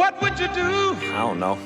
what would you do? I don't know.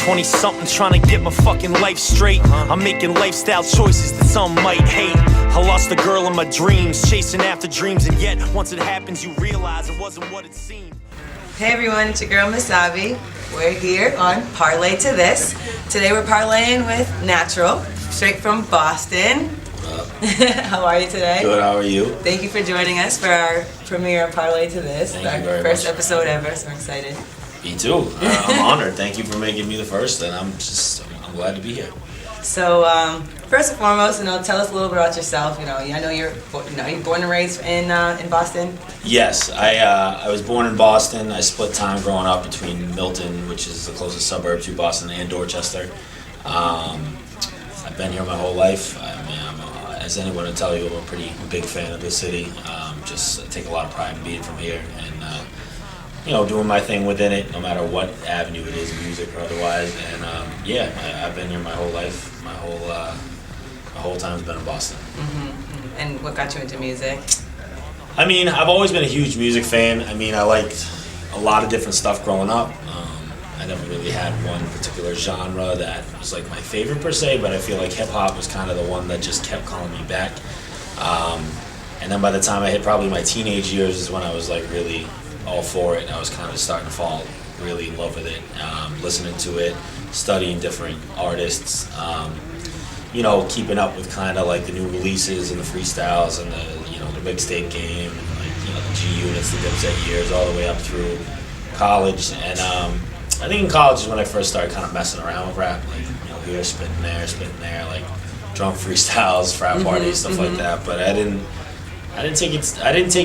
20-something trying to get my fucking life straight. I'm making lifestyle choices that some might hate. I lost a girl in my dreams, chasing after dreams, and yet once it happens you realize it wasn't what it seemed. Hey everyone, it's your girl Misabi. We're here on Parlay to This. Today we're parlaying with Natural, straight from Boston. How are you today? Good, how are you? Thank you for joining us for our premiere of Parlay to This. Thank you our very first much. episode ever, so I'm excited. Me too. I'm honored. Thank you for making me the first, and I'm glad to be here. So, first and foremost, tell us a little bit about yourself. I know you're born and raised in Boston. Yes, I was born in Boston. I split time growing up between Milton, which is the closest suburb to Boston, and Dorchester. I've been here my whole life. As anyone will tell you, I'm a pretty big fan of the city. Just take a lot of pride in being from here, and doing my thing within it, no matter what avenue it is, music or otherwise. And I've been here my whole life. My whole time's been in Boston. Mm-hmm. And what got you into music? I've always been a huge music fan. I liked a lot of different stuff growing up. I never really had one particular genre that was like my favorite per se, but I feel like hip hop was kind of the one that just kept calling me back. And then by the time I hit probably my teenage years is when I was like really all for it. I was kind of starting to fall really in love with it, listening to it, studying different artists, keeping up with kind of like the new releases and the freestyles and the mixtape game, and like the G Units, the Dipset years, all the way up through college. And I think in college is when I first started kind of messing around with rap, like here spitting there, like drunk freestyles, frat parties, stuff like that. But I didn't take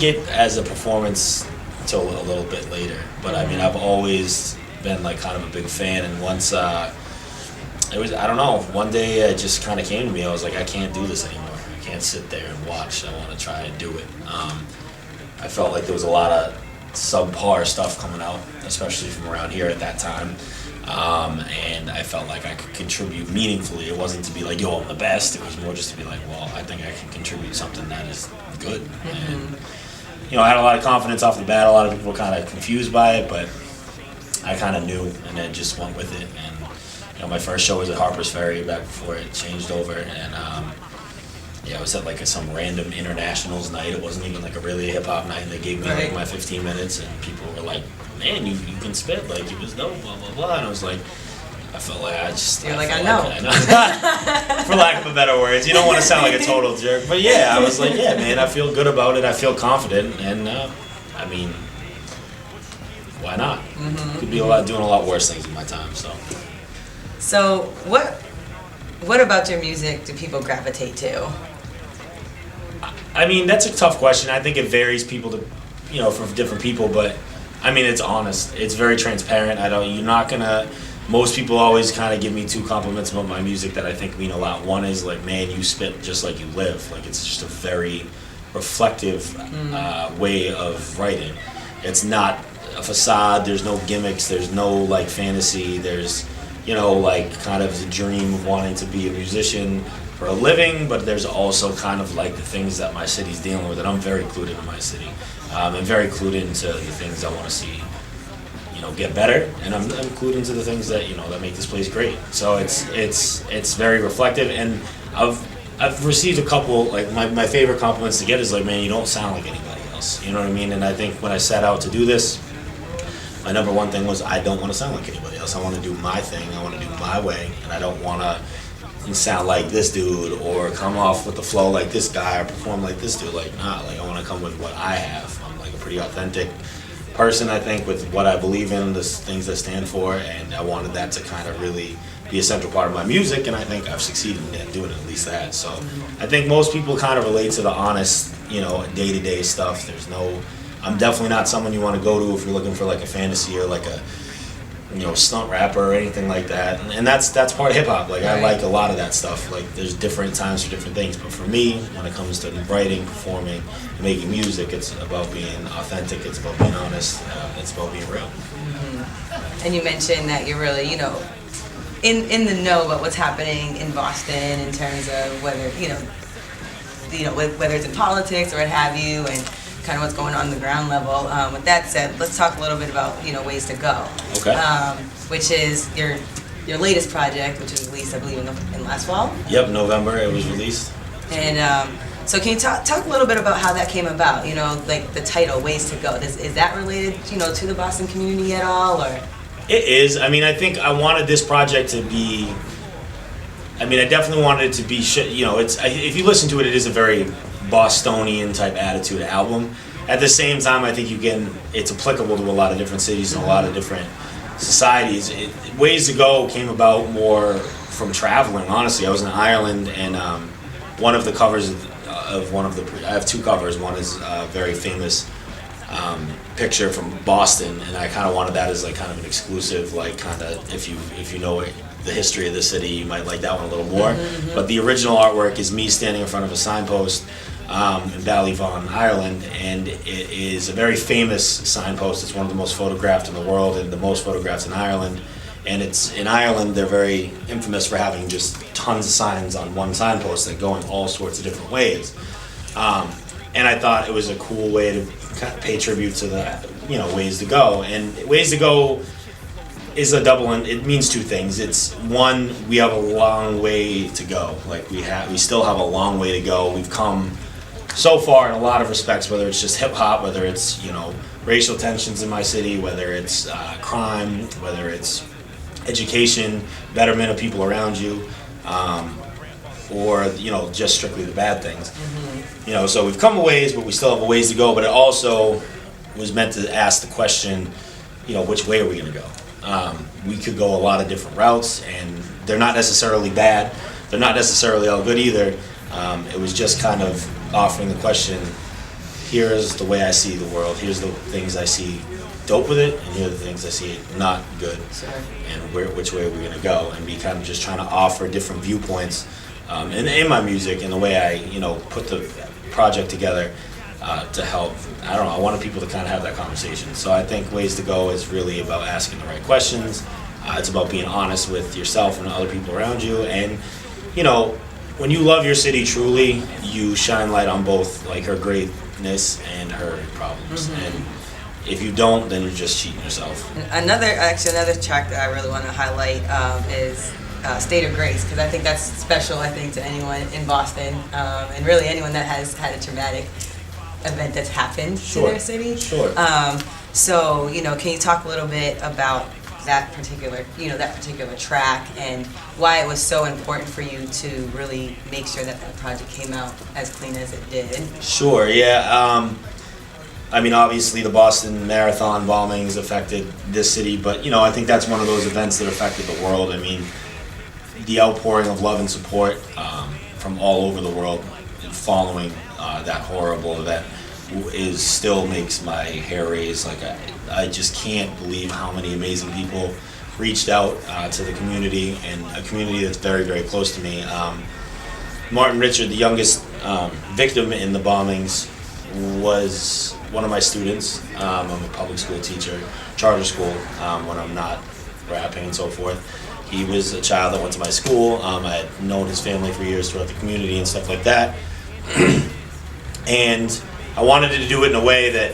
it as a performance until a little bit later. But I've always been like kind of a big fan, and once one day it just kind of came to me. I was like, I can't do this anymore. I can't sit there and watch. I want to try and do it. I felt like there was a lot of subpar stuff coming out, especially from around here at that time. And I felt like I could contribute meaningfully. It wasn't to be like, yo, I'm the best. It was more just to be like, well, I think I can contribute something that is good. And I had a lot of confidence off the bat. A lot of people were kind of confused by it, but I kind of knew, and then just went with it. And my first show was at Harper's Ferry back before it changed over, and it was at like some random internationals night. It wasn't even like a really hip hop night. And they gave me like my 15 minutes, and people were like, "Man, you can spit, like it was dope, blah blah blah." And I was like, I felt like I know. For lack of a better words, you don't want to sound like a total jerk, but yeah, I was like, yeah, man, I feel good about it. I feel confident, and why not? Could be doing a lot worse things in my time. So what about your music do people gravitate to? That's a tough question. I think it varies from different people, but it's honest. It's very transparent. Most people always kind of give me two compliments about my music that I think mean a lot. One is like, man, you spit just like you live. Like it's just a very reflective way of writing. It's not a facade. There's no gimmicks. There's no like fantasy. There's like kind of the dream of wanting to be a musician for a living, but there's also kind of like the things that my city's dealing with, and I'm very clued into my city. I'm very clued into the things I want to see get better, and I'm clued into the things that that make this place great. So it's very reflective, and I've received a couple, like my favorite compliments to get is like, man, you don't sound like anybody else. You know what I mean? And I think when I set out to do this, my number one thing was I don't want to sound like anybody else. I want to do my thing. I want to do my way, and I don't want to sound like this dude or come off with the flow like this guy or perform like this dude. Like, nah, like I want to come with what I have. I'm like a pretty authentic person, I think, with what I believe in, the things I stand for, and I wanted that to kind of really be a central part of my music, and I think I've succeeded in doing at least that. So I think most people kind of relate to the honest, day-to-day stuff. I'm definitely not someone you want to go to if you're looking for like a fantasy or like a stunt rapper or anything like that, and that's part of hip hop. Like I like a lot of that stuff. Like there's different times for different things, but for me, when it comes to writing, performing, and making music, it's about being authentic. It's about being honest. It's about being real. And you mentioned that you're really in the know about what's happening in Boston in terms of whether whether it's in politics or what have you, and kind of what's going on the ground level. With that said, let's talk a little bit about Ways to Go, Okay. Which is your latest project, which was released, I believe, in last fall. Yep, November it was released. And so can you talk a little bit about how that came about? Like the title, Ways to Go. Is that related, to the Boston community at all, or? It is. I mean, I think I wanted this project to be. I mean, I definitely wanted it to be. If you listen to it, it is a very Bostonian type attitude album. At the same time, I think it's applicable to a lot of different cities and a lot of different societies. Ways to Go came about more from traveling. Honestly, I was in Ireland, and one of the covers of I have two covers. One is a very famous picture from Boston, and I kind of wanted that as like kind of an exclusive, like kind of if you know the history of the city, you might like that one a little more. Mm-hmm. But the original artwork is me standing in front of a signpost in Ballyvaughan, Ireland, and it is a very famous signpost. It's one of the most photographed in the world and the most photographed in Ireland. And it's in Ireland, they're very infamous for having just tons of signs on one signpost that go in all sorts of different ways. And I thought it was a cool way to kind of pay tribute to the Ways to Go. And Ways to Go is a double, and it means two things. It's one, we have a long way to go. Like we still have a long way to go. We've come so far in a lot of respects, whether it's just hip hop, whether it's racial tensions in my city, whether it's crime, whether it's education, betterment of people around you, or just strictly the bad things. Mm-hmm. So we've come a ways, but we still have a ways to go. But it also was meant to ask the question, which way are we going to go? We could go a lot of different routes, and they're not necessarily bad. They're not necessarily all good either. It was just kind of offering the question, here's the way I see the world, here's the things I see dope with it, and here are the things I see not good, and which way are we going to go, and be kind of just trying to offer different viewpoints in my music and the way I put the project together to help. I don't know, I wanted people to kind of have that conversation. So I think Ways to Go is really about asking the right questions. It's about being honest with yourself and other people around you, and when you love your city truly, you shine light on both like her greatness and her problems. Mm-hmm. And if you don't, then you're just cheating yourself. Another track that I really want to highlight is State of Grace, because I think that's special, to anyone in Boston, and really anyone that has had a traumatic event that's happened to their city. Sure. So, can you talk a little bit about that particular track and why it was so important for you to really make sure that project came out as clean as it did? Sure, yeah. I mean, obviously the Boston Marathon bombings affected this city, but I think that's one of those events that affected the world. I mean, the outpouring of love and support from all over the world following that horrible event still makes my hair raise. Like I just can't believe how many amazing people reached out to the community, and a community that's very, very close to me. Martin Richard, the youngest victim in the bombings, was one of my students. I'm a public school teacher, charter school, when I'm not rapping and so forth. He was a child that went to my school. I had known his family for years throughout the community and stuff like that. And I wanted to do it in a way that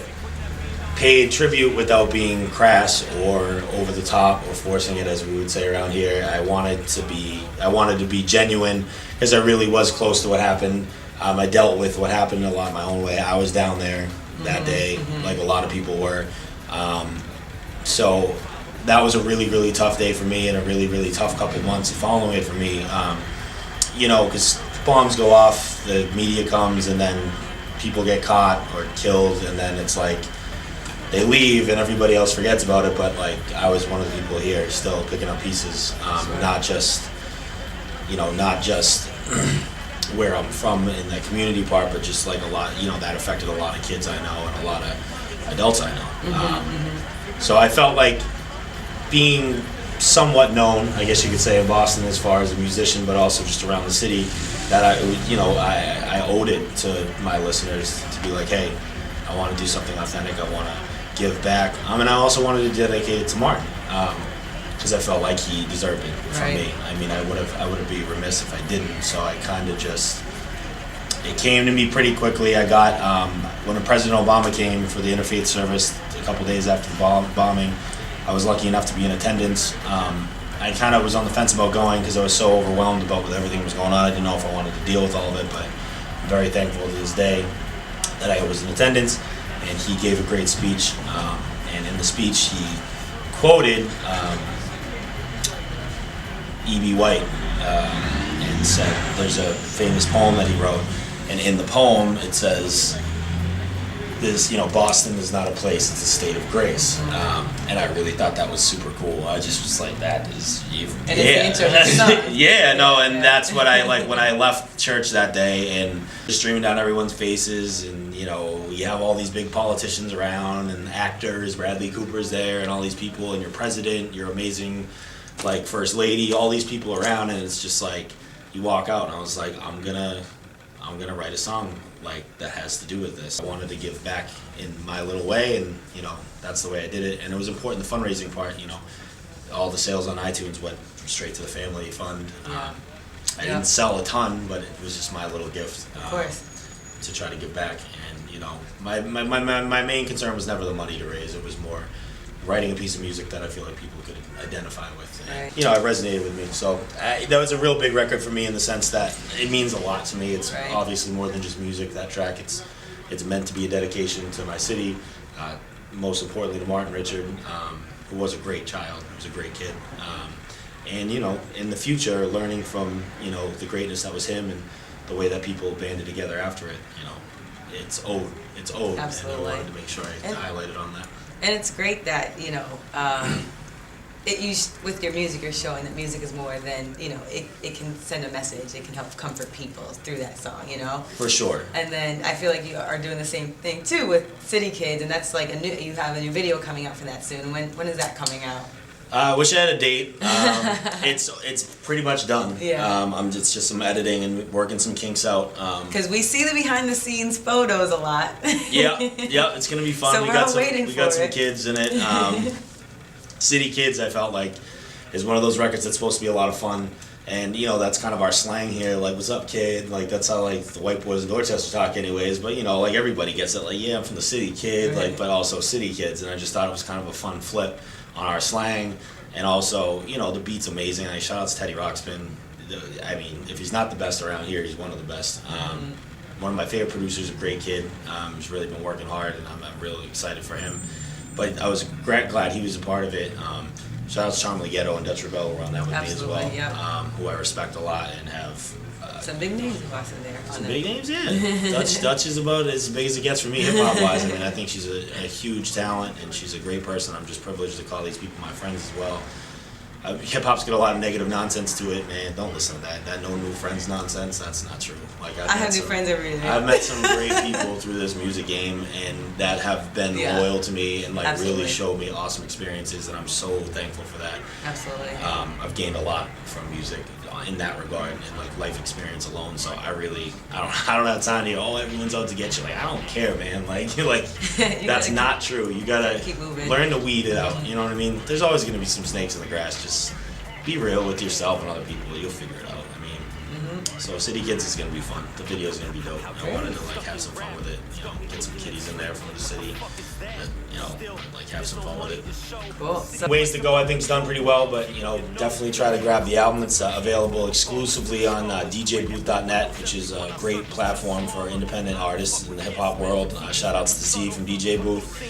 paid tribute without being crass or over the top or forcing it, as we would say around here. I wanted to be genuine, because I really was close to what happened. I dealt with what happened a lot my own way. I was down there that day, like a lot of people were. So that was a really, really tough day for me, and a really, really tough couple months following it for me. Because bombs go off, the media comes, and then people get caught or killed, and then it's like they leave and everybody else forgets about it. But like, I was one of the people here still picking up pieces, not just where I'm from in the community part, but just like a lot, that affected a lot of kids I know and a lot of adults I know. So I felt like being somewhat known, I guess you could say, in Boston as far as a musician, but also just around the city, that I owed it to my listeners to be like, hey, I want to do something authentic. I want to give back. And I also wanted to dedicate it to Martin, because I felt like he deserved it from me. I mean, I would be remiss if I didn't. So I kind of just it came to me pretty quickly. I got when President Obama came for the interfaith service a couple days after the bombing. I was lucky enough to be in attendance. I kind of was on the fence about going because I was so overwhelmed about with everything that was going on. I didn't know if I wanted to deal with all of it, but I'm very thankful to this day that I was in attendance. And he gave a great speech. And in the speech, he quoted E.B. White and said, there's a famous poem that he wrote. And in the poem, it says, "This, Boston is not a place; it's a state of grace." And I really thought that was super cool. I just was like, "That is, that's what I like when I left church that day and just streaming down everyone's faces, and you have all these big politicians around and actors. Bradley Cooper's there, and all these people, and your president, your amazing, first lady, all these people around, and it's just like you walk out, and I was like, I'm gonna write a song that has to do with this. I wanted to give back in my little way, and that's the way I did it. And it was important, the fundraising part. All the sales on iTunes went straight to the family fund. I didn't sell a ton, but it was just my little gift to try to give back. And my main concern was never the money to raise. It was more writing a piece of music that I feel like people could identify with. And, it resonated with me. So that was a real big record for me in the sense that it means a lot to me. It's obviously more than just music. That track, it's meant to be a dedication to my city, most importantly to Martin Richard, who was a great child, who was a great kid. And, in the future, learning from, the greatness that was him and the way that people banded together after it, it's owed. It's owed. Absolutely. And I wanted to make sure I highlighted on that. And it's great that, with your music, you're showing that music is more than, it can send a message. It can help comfort people through that song, For sure. And then I feel like you are doing the same thing, too, with City Kids, and that's you have a new video coming out for that soon. When is that coming out? I wish I had a date. It's pretty much done. Yeah. It's just some editing and working some kinks out. Because we see the behind-the-scenes photos a lot. Yeah, it's gonna be fun. So we got some kids in it. City Kids, I felt like, is one of those records that's supposed to be a lot of fun. And that's kind of our slang here, what's up, kid? That's how the white boys in Dorchester talk anyways. But everybody gets it. I'm from the city, kid. Right. But also City Kids. And I just thought it was kind of a fun flip on our slang. And also, the beat's amazing. Shout out to Teddy Ruxpin. If he's not the best around here, he's one of the best. One of my favorite producers, a great kid. He's really been working hard, and I'm really excited for him. But I was glad he was a part of it. Shout out to Charm Leggero and Dutch Rebel were on that with me as well, who I respect a lot and have. Some big names in there. Some big names, yeah. Dutch is about as big as it gets for me hip-hop wise. I think she's a huge talent, and she's a great person. I'm just privileged to call these people my friends as well. Hip-hop's got a lot of negative nonsense to it, man. Don't listen to that. That no new friends nonsense, that's not true. I have new friends every day. I've met some great people through this music game, and that have been loyal to me and really showed me awesome experiences, and I'm so thankful for that. Absolutely. I've gained a lot from music in that regard and life experience alone. So I don't have time to everyone's out to get you. I don't care, man. That's not true. You gotta keep moving. Learn to weed it out. You know what I mean? There's always gonna be some snakes in the grass. Just be real with yourself and other people. You'll figure it out. So City Kids is gonna be fun. The video's gonna be dope. I wanted to have some fun with it. Get some kiddies in there from the city. Have some fun with it. Cool. Ways to Go, I think, is done pretty well, but definitely try to grab the album. It's available exclusively on DJBooth.net, which is a great platform for independent artists in the hip hop world. Shout outs to Z from DJ Booth.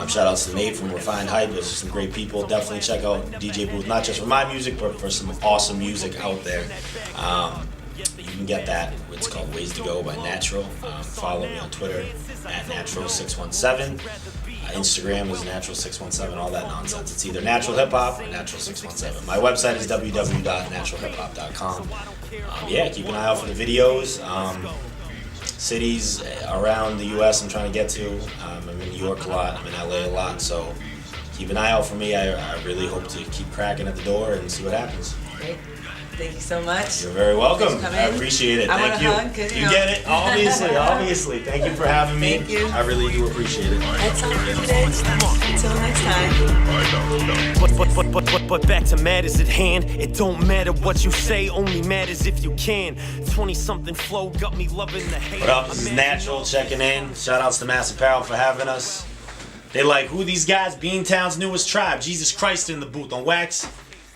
Shout outs to Nate from Refined Hype. There's some great people. Definitely check out DJ Booth, not just for my music, but for some awesome music out there. You can get that. It's called Ways to Go by Natural. Follow me on Twitter at Natural617. Instagram is Natural617, all that nonsense. It's either Natural Hip Hop or Natural617. My website is www.naturalhiphop.com. Keep an eye out for the videos. Cities around the U.S. I'm trying to get to. I'm in New York a lot. I'm in L.A. a lot. So keep an eye out for me. I really hope to keep cracking at the door and see what happens. Great. Thank you so much. You're very welcome. Thanks for coming I in. appreciate it. I Thank want a you. hug, 'cause, You get it? Obviously, obviously. Thank you for having me. Thank you. I really do appreciate it. That's all for today. Until next time. But back to matters at hand. It don't matter what you say, only matters if you can. 20-something flow got me loving the hate. What up? This is Natural checking in. Shout outs to Mass Apparel for having us. They like, who these guys? Beantown's newest tribe. Jesus Christ in the booth on wax.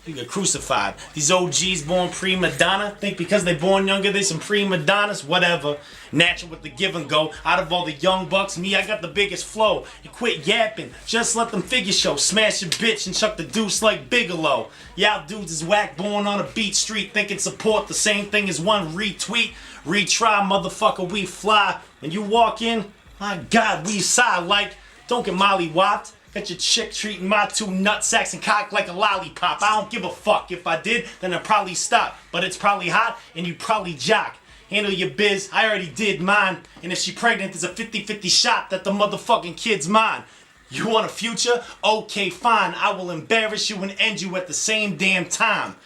You get crucified. These OGs born prima donna. Think because they born younger, they some prima donnas. Whatever. Natural with the give and go. Out of all the young bucks, me, I got the biggest flow. You quit yapping. Just let them figure show. Smash your bitch and chuck the deuce like Bigelow. Y'all dudes is whack born on a beat street. Thinking support the same thing as one retweet. Retry, motherfucker, we fly. When you walk in, my God, we sigh like, don't get molly-whopped. Got your chick treating my two nutsacks and cock like a lollipop. I don't give a fuck. If I did, then I'd probably stop. But it's probably hot and you probably jock. Handle your biz, I already did mine. And if she pregnant, there's a 50-50 shot that the motherfucking kid's mine. You want a future? Okay, fine. I will embarrass you and end you at the same damn time.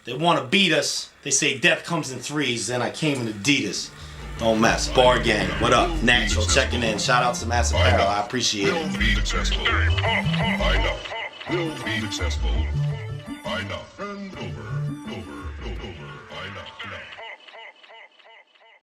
They want to beat us. They say death comes in threes, and I came in Adidas. Don't mess. Bar gang. What up? Natural checking in. Shout out to Mass Apparel. I appreciate it. Will be successful. Find out. Will be successful. Find out. And over.